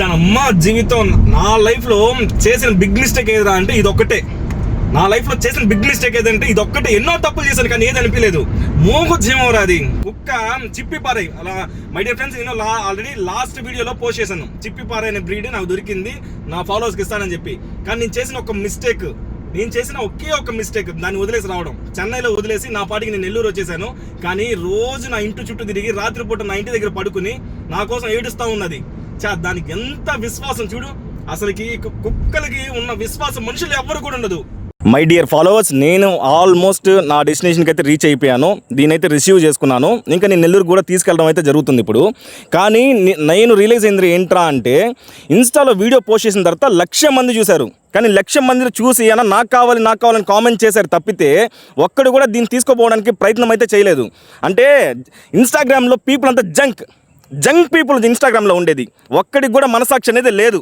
దాని అమ్మ జీవితం. నా లైఫ్లో చేసిన బిగ్ మిస్టేక్ ఏదిరా అంటే ఇదొక్కటే. నా లైఫ్లో చేసిన బిగ్ మిస్టేక్ ఏదంటే ఇదొక్కటే. ఎన్నో తప్పులు చేశాను కానీ ఏది అనిపించలేదు. మోగు జీవం అది కుక్క చిప్పి పారాయి. అలా మై డియర్ ఫ్రెండ్స్, నేను ఆల్రెడీ లాస్ట్ వీడియోలో పోస్ట్ చేశాను. చిప్పి పారాయి అనే బ్రీడ్ నాకు దొరికింది, నా ఫాలోవర్స్కి ఇస్తానని చెప్పి. కానీ నేను చేసిన ఒకే ఒక మిస్టేక్, దాన్ని వదిలేసి రావడం. చెన్నైలో వదిలేసి నా పాటికి నేను నెల్లూరు వచ్చేసాను. కానీ రోజు నా ఇంటి చుట్టూ తిరిగి రాత్రిపూట నా ఇంటి దగ్గర పడుకుని నా కోసం ఏడుస్తూ ఉన్నది. దానికి ఎంత విశ్వాసం చూడు. అసలుకి కుక్కలకి ఉన్న విశ్వాసం మనుషులు ఎవ్వరు కూడా ఉండదు. మై డియర్ ఫాలోవర్స్, నేను ఆల్మోస్ట్ నా డెస్టినేషన్కి అయితే రీచ్ అయిపోయాను. దీనైతే రిసీవ్ చేసుకున్నాను. ఇంకా నేను నెల్లూరు కూడా తీసుకెళ్ళడం అయితే జరుగుతుంది ఇప్పుడు. కానీ నేను రియలైజ్ అయింది ఏంట్రా అంటే, ఇన్స్టాలో వీడియో పోస్ట్ చేసిన తర్వాత 1,00,000 మంది చూశారు. కానీ 1,00,000 మందిని చూసి అన్న నాకు కావాలని కామెంట్ చేశారు తప్పితే ఒక్కడు కూడా దీన్ని తీసుకోపోవడానికి ప్రయత్నం అయితే చేయలేదు. అంటే ఇన్స్టాగ్రామ్లో పీపుల్ అంతా జంక్ పీపుల్ ఇన్స్టాగ్రామ్లో ఉండేది. ఒక్కడికి కూడా మనసాక్షి అనేది లేదు.